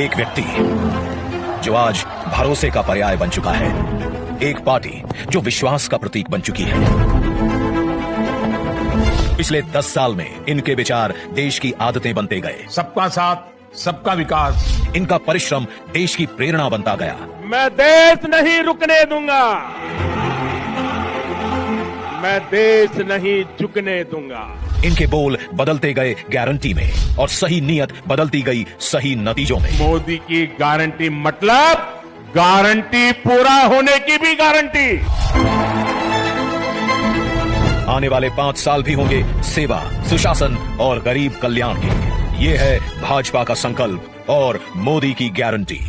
एक व्यक्ति जो आज भरोसे का पर्याय बन चुका है, एक पार्टी जो विश्वास का प्रतीक बन चुकी है। पिछले 10 साल में इनके विचार देश की आदतें बनते गए। सबका साथ, सबका विकास। इनका परिश्रम देश की प्रेरणा बनता गया। मैं देश नहीं रुकने दूंगा, मैं देश नहीं झुकने दूंगा। इनके बोल बदलते गए गारंटी में और सही नीयत बदलती गई सही नतीजों में। मोदी की गारंटी मतलब गारंटी पूरा होने की भी गारंटी। आने वाले 5 साल भी होंगे सेवा, सुशासन और गरीब कल्याण के। ये है भाजपा का संकल्प और मोदी की गारंटी।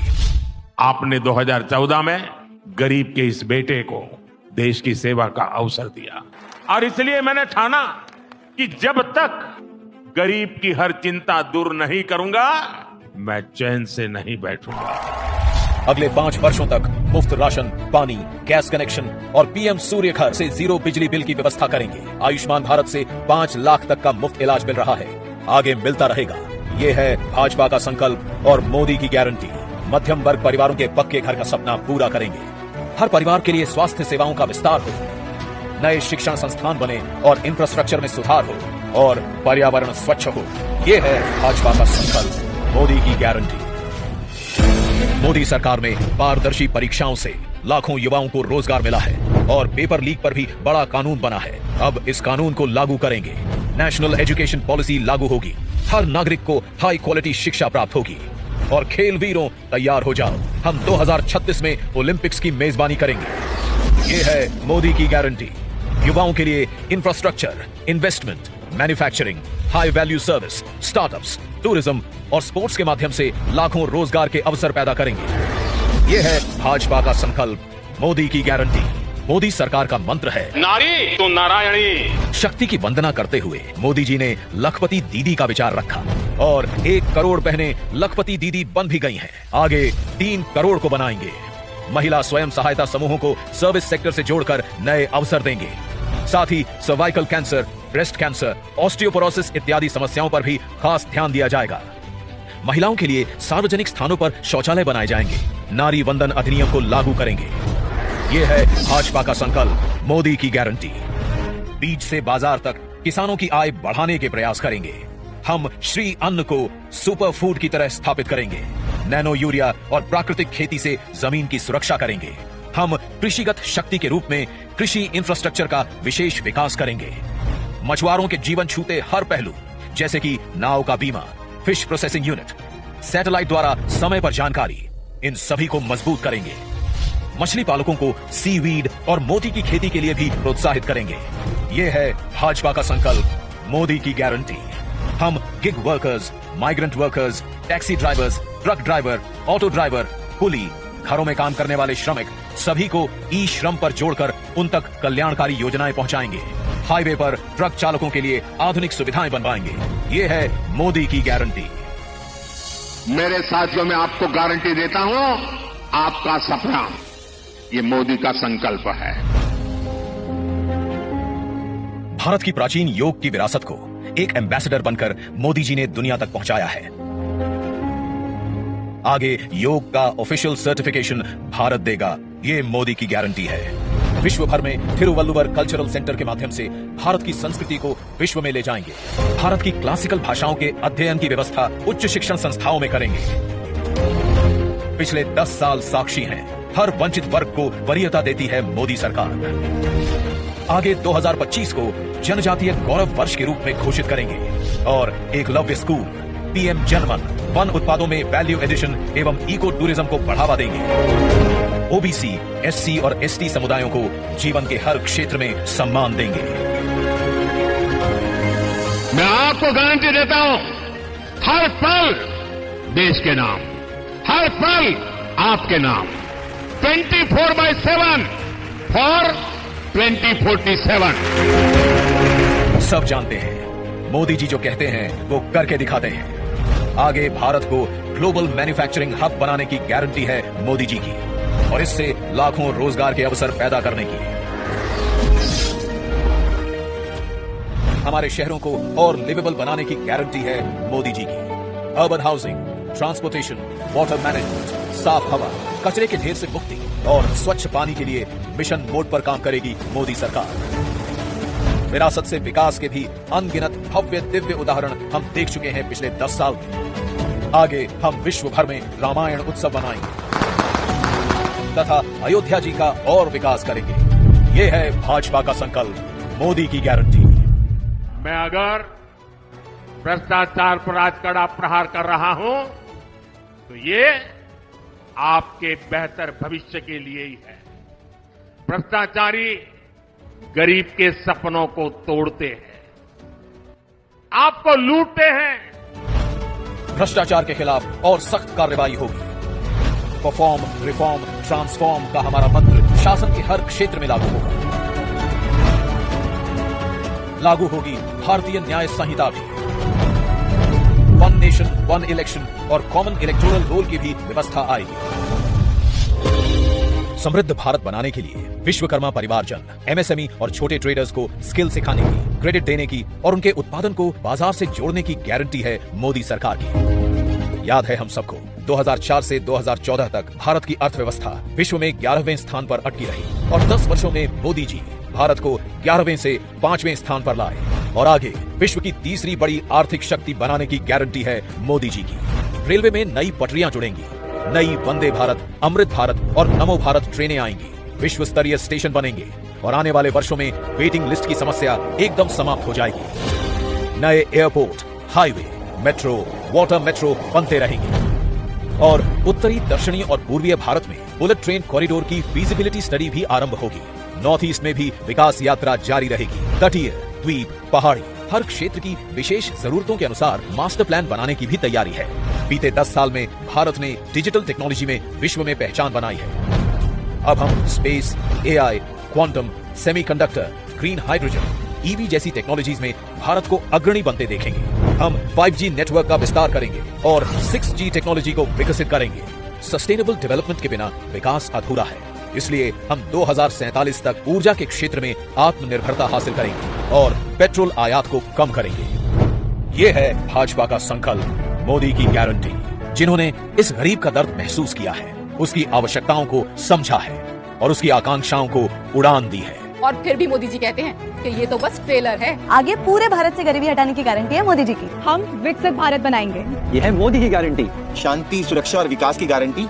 आपने 2014 में गरीब के इस बेटे को देश की सेवा का अवसर दिया और इसलिए मैंने ठाना कि जब तक गरीब की हर चिंता दूर नहीं करूंगा, मैं चैन से नहीं बैठूंगा। अगले 5 वर्षों तक मुफ्त राशन, पानी, गैस कनेक्शन और पीएम सूर्य घर से 0 बिजली बिल की व्यवस्था करेंगे। आयुष्मान भारत से 5 लाख तक का मुफ्त इलाज मिल रहा है, आगे मिलता रहेगा। ये है भाजपा का संकल्प और मोदी की गारंटी। मध्यम वर्ग परिवारों के पक्के घर का सपना पूरा करेंगे। हर परिवार के लिए स्वास्थ्य सेवाओं का विस्तार हो, नए शिक्षण संस्थान बने और इंफ्रास्ट्रक्चर में सुधार हो और पर्यावरण स्वच्छ हो। ये है भाजपा का संकल्प, मोदी की गारंटी। मोदी सरकार में पारदर्शी परीक्षाओं से लाखों युवाओं को रोजगार मिला है और पेपर लीक पर भी बड़ा कानून बना है। अब इस कानून को लागू करेंगे। नेशनल एजुकेशन पॉलिसी लागू होगी। हर नागरिक को हाई क्वालिटी शिक्षा प्राप्त होगी। और खेल वीरों तैयार हो जाओ, हम 2036 में ओलंपिक्स की मेजबानी करेंगे। ये है मोदी की गारंटी। युवाओं के लिए infrastructure, investment, manufacturing, high value service, startups, tourism और स्पोर्ट्स के माध्यम से लाखों रोजगार के अवसर पैदा करेंगे। ये है भाजपा का संकल्प, मोदी की गारंटी। मोदी सरकार का मंत्र है नारी तो नारायणी। शक्ति की वंदना करते हुए मोदी जी ने लखपति दीदी का विचार रखा और 1 करोड़ बहनें लखपति दीदी बन भी गई हैं। आगे 3 करोड़ को बनाएंगे। महिला स्वयं सहायता समूहों को सर्विस सेक्टर से जोड़कर नए अवसर देंगे। साथ ही cervical cancer, breast cancer, osteoporosis इत्यादि समस्याओं पर भी खास ध्यान दिया जाएगा। महिलाओं के लिए सार्वजनिक स्थानों पर शौचालय बनाए जाएंगे। नारी वंदन अधिनियम को लागू करेंगे। ये है भाजपा का संकल्प, मोदी की गारंटी। बीज से बाजार तक किसानों की आय बढ़ाने के प्रयास करेंगे। हम श्री अन्न को सुपर फूड की तरह स्थापित करेंगे। नैनो यूरिया और प्राकृतिक खेती से जमीन की सुरक्षा करेंगे। हम कृषिगत शक्ति के रूप में कृषि इंफ्रास्ट्रक्चर का विशेष विकास करेंगे। मछुआरों के जीवन छूते हर पहलू, जैसे कि नाव का बीमा, फिश प्रोसेसिंग यूनिट, सैटेलाइट द्वारा समय पर जानकारी, इन सभी को मजबूत करेंगे। मछली पालकों को सीवीड और मोती की खेती के लिए भी प्रोत्साहित करेंगे। ये है भाजपा का संकल्प, मोदी की गारंटी। हम gig workers, migrant workers, taxi drivers, truck driver, auto driver, कुली, घरों में काम करने वाले श्रमिक सभी को ई श्रम पर जोड़कर उन तक कल्याणकारी योजनाएं पहुंचाएंगे। हाईवे पर ट्रक चालकों के लिए आधुनिक सुविधाएं बनवाएंगे। ये है मोदी की गारंटी। मेरे साथियों, मैं आपको गारंटी देता हूं, आपका सपना ये मोदी का संकल्प है। भारत की प्राचीन योग की विरासत को एक एम्बेसडर बनकर मोदी जी ने दुनिया तक पहुंचाया है। आगे योग का ऑफिशियल सर्टिफिकेशन भारत देगा, ये मोदी की गारंटी है। विश्व भर में थिरुवल्लुवर कल्चरल सेंटर के माध्यम से भारत की संस्कृति को विश्व में ले जाएंगे। भारत की क्लासिकल भाषाओं के अध्ययन की व्यवस्था उच्च शिक्षण संस्थाओं में करेंगे। पिछले 10 साल साक्षी हैं, हर वंचित वर्ग को वरीयता देती है मोदी सरकार। आगे 2025 को जनजातीय गौरव वर्ष के रूप में घोषित करेंगे और एकलव्य स्कूल, पीएम जनमन, वन उत्पादों में वैल्यू एडिशन एवं इको टूरिज्म को बढ़ावा देंगे। ओबीसी, एससी और एसटी समुदायों को जीवन के हर क्षेत्र में सम्मान देंगे। मैं आपको गारंटी देता हूं, हर पल देश के नाम, हर पल आपके नाम। 24/7 फॉर 2047। सब जानते हैं, मोदी जी जो कहते हैं वो करके दिखाते हैं। आगे भारत को ग्लोबल मैन्युफैक्चरिंग हब बनाने की गारंटी है मोदी जी की और इससे लाखों रोजगार के अवसर पैदा करने की। हमारे शहरों को और लिवेबल बनाने की गारंटी है मोदी जी की। Urban housing, transportation, water management, साफ हवा, कचरे के ढेर से मुक्ति और स्वच्छ पानी के लिए मिशन मोड पर काम करेगी मोदी सरकार। विरासत से विकास के भी अनगिनत भव्य दिव्य उदाहरण हम देख चुके हैं पिछले 10 साल में। आगे हम विश्व भर में रामायण उत्सव मनाएंगे तथा अयोध्या जी का और विकास करेंगे। ये है भाजपा का संकल्प, मोदी की गारंटी। मैं अगर भ्रष्टाचार पर आज कड़ा प्रहार कर रहा हूं तो ये आपके बेहतर भविष्य के लिए ही है। भ्रष्टाचारी गरीब के सपनों को तोड़ते हैं, आपको लूटते हैं। भ्रष्टाचार के खिलाफ और सख्त कार्रवाई होगी। परफॉर्म, रिफॉर्म, ट्रांसफॉर्म का हमारा मंत्र शासन के हर क्षेत्र में लागू होगा। लागू होगी भारतीय न्याय संहिता भी। वन नेशन, वन इलेक्शन और कॉमन इलेक्टोरल रोल की भी व्यवस्था आएगी। समृद्ध भारत बनाने के लिए विश्वकर्मा परिवारजन, एमएसएमई और छोटे ट्रेडर्स को स्किल सिखाने की, क्रेडिट देने की और उनके उत्पादन को बाजार से जोड़ने की गारंटी है मोदी सरकार की। याद है हम सबको 2004 से 2014 तक भारत की अर्थव्यवस्था विश्व में 11वें स्थान पर अटकी रही और 10 वर्षों में मोदी जी भारत को 11वें से 5वें स्थान पर लाए और आगे विश्व की तीसरी बड़ी आर्थिक शक्ति बनाने की गारंटी है मोदी जी की। रेलवे में नई पटरियां जुड़ेंगी, नई वंदे भारत, अमृत भारत और नमो भारत ट्रेनें आएंगी, विश्व स्तरीय स्टेशन बनेंगे और आने वाले वर्षों में वेटिंग लिस्ट की समस्या एकदम समाप्त हो जाएगी। नए airport, highway, metro, water metro बनते रहेंगे और उत्तरी, दक्षिणी और पूर्वीय भारत में बुलेट ट्रेन कॉरिडोर की फीजिबिलिटी स्टडी भी आरंभ होगी। नॉर्थ ईस्ट में भी विकास यात्रा जारी रहेगी। तटीय, द्वीप, पहाड़ी हर क्षेत्र की विशेष जरूरतों के अनुसार मास्टर प्लान बनाने की भी तैयारी है। बीते 10 साल में भारत ने डिजिटल टेक्नोलॉजी में विश्व में पहचान बनाई है। अब हम space, AI, quantum, semiconductor, green hydrogen, EV जैसी टेक्नोलॉजीज में भारत को अग्रणी बनते देखेंगे। हम 5G नेटवर्क का विस्तार करेंगे और 6G टेक्नोलॉजी को विकसित करेंगे। सस्टेनेबल डेवलपमेंट के बिना विकास अधूरा है, इसलिए हम 2047 तक ऊर्जा के क्षेत्र में आत्मनिर्भरता हासिल करेंगे और पेट्रोल आयात को कम करेंगे। ये है भाजपा का संकल्प, मोदी की गारंटी। जिन्होंने इस गरीब का दर्द महसूस किया है, उसकी आवश्यकताओं को समझा है और उसकी आकांक्षाओं को उड़ान दी है। और फिर भी मोदी जी कहते हैं कि ये तो बस ट्रेलर है। आगे पूरे भारत से गरीबी हटाने की गारंटी है मोदी जी की। हम विकसित भारत बनाएंगे। ये है मोदी की गारंटी। शांति, सुरक्षा और विकास की गारंटी।